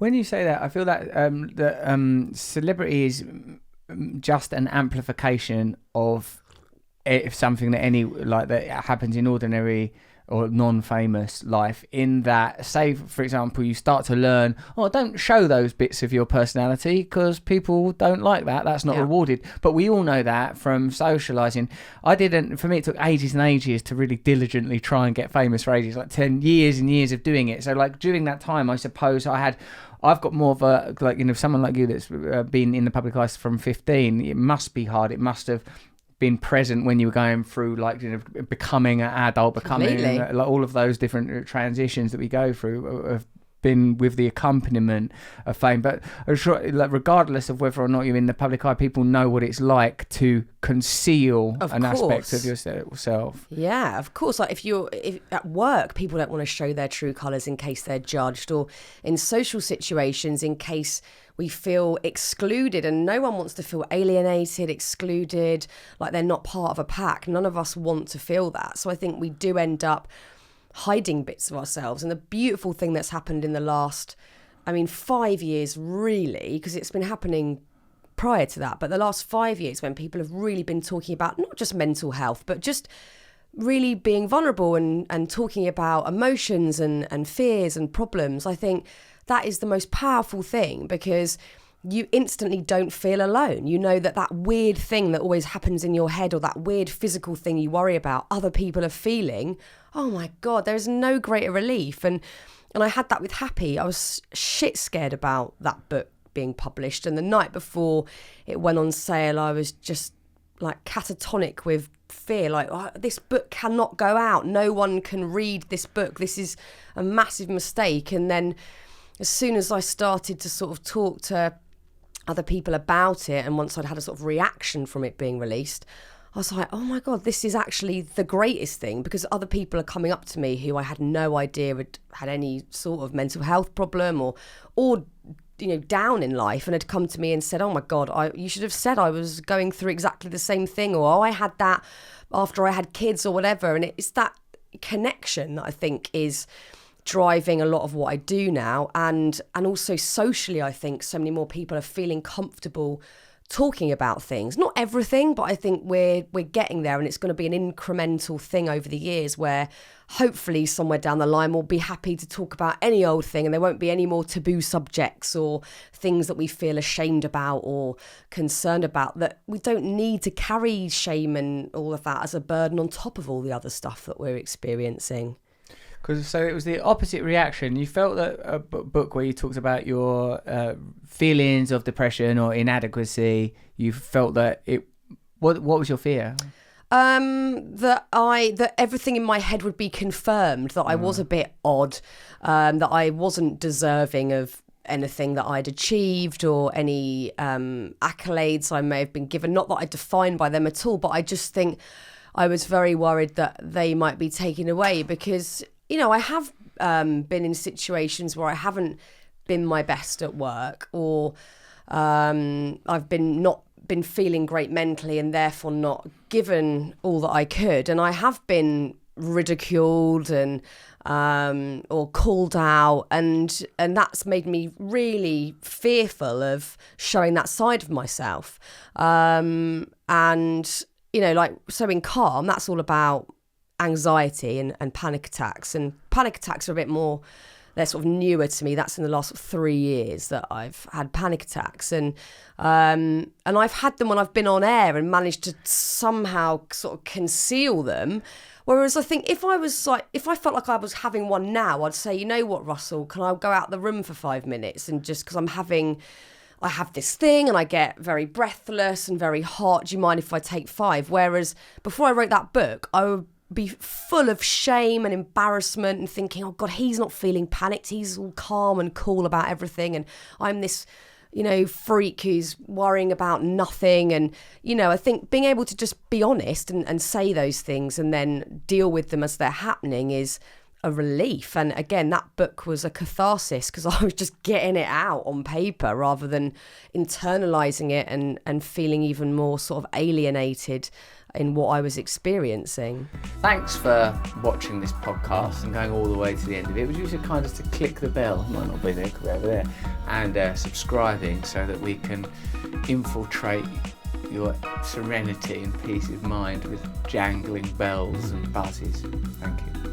When you say that, I feel that celebrity is just an amplification of something that happens in ordinary or non-famous life, in that, say for example, you start to learn, don't show those bits of your personality because people don't like that's not rewarded. But we all know that from socializing. For me it took ages and ages to really diligently try and get famous for ages, like 10 years and years of doing it. So like during that time, I suppose I've got more of a, like, someone like you that's been in the public eye from 15. It must be hard. It must have been present when you were going through, like, becoming an adult, becoming like all of those different transitions that we go through have been with the accompaniment of fame. But I'm sure, like, regardless of whether or not you're in the public eye, people know what it's like to conceal aspect of yourself. Yeah, of course. Like if at work, people don't want to show their true colours in case they're judged, or in social situations in case we feel excluded, and no one wants to feel alienated, excluded, like they're not part of a pack. None of us want to feel that. So I think we do end up hiding bits of ourselves. And the beautiful thing that's happened in the last, 5 years really, because it's been happening prior to that, but the last 5 years, when people have really been talking about not just mental health, but just really being vulnerable and talking about emotions and fears and problems, I think that is the most powerful thing, because you instantly don't feel alone. You know that weird thing that always happens in your head, or that weird physical thing you worry about, other people are feeling. Oh my God, there's no greater relief. And I had that with Happy. I was shit scared about that book being published. And the night before it went on sale, I was just like catatonic with fear, like, this book cannot go out. No one can read this book. This is a massive mistake. And then as soon as I started to sort of talk to other people about it, and once I'd had a sort of reaction from it being released, I was like, oh my God, this is actually the greatest thing, because other people are coming up to me who I had no idea had any sort of mental health problem or down in life, and had come to me and said, oh my God, you should have said I was going through exactly the same thing, or I had that after I had kids, or whatever. And it's that connection that I think is driving a lot of what I do now, and also socially, I think so many more people are feeling comfortable talking about things. Not everything, but I think we're getting there, and it's going to be an incremental thing over the years, where hopefully somewhere down the line we'll be happy to talk about any old thing, and there won't be any more taboo subjects or things that we feel ashamed about or concerned about, that we don't need to carry shame and all of that as a burden on top of all the other stuff that we're experiencing. So it was the opposite reaction. You felt that a book where you talked about your feelings of depression or inadequacy, you felt that what was your fear? That everything in my head would be confirmed, that I was a bit odd, that I wasn't deserving of anything that I'd achieved, or any accolades I may have been given. Not that I defined by them at all, but I just think I was very worried that they might be taken away, because I have been in situations where I haven't been my best at work, or I've not been feeling great mentally, and therefore not given all that I could. And I have been ridiculed and or called out, and that's made me really fearful of showing that side of myself. And so in Calm, that's all about anxiety and panic attacks. And panic attacks are a bit more, they're sort of newer to me. That's in the last 3 years that I've had panic attacks, and I've had them when I've been on air and managed to somehow sort of conceal them. Whereas I think if I felt like I was having one now, I'd say, you know what, Russell, can I go out the room for 5 minutes? And just because I have this thing and I get very breathless and very hot, do you mind if I take 5? Whereas before I wrote that book, I would be full of shame and embarrassment and thinking, oh God, he's not feeling panicked. He's all calm and cool about everything. And I'm this, freak who's worrying about nothing. And, I think being able to just be honest and say those things and then deal with them as they're happening is a relief. And again, that book was a catharsis, because I was just getting it out on paper rather than internalizing it and feeling even more sort of alienated in what I was experiencing. Thanks for watching this podcast and going all the way to the end of it. Would you kind of to click the bell? It might not be there, could be over there. and subscribing so that we can infiltrate your serenity and peace of mind with jangling bells and buzzes. Thank you.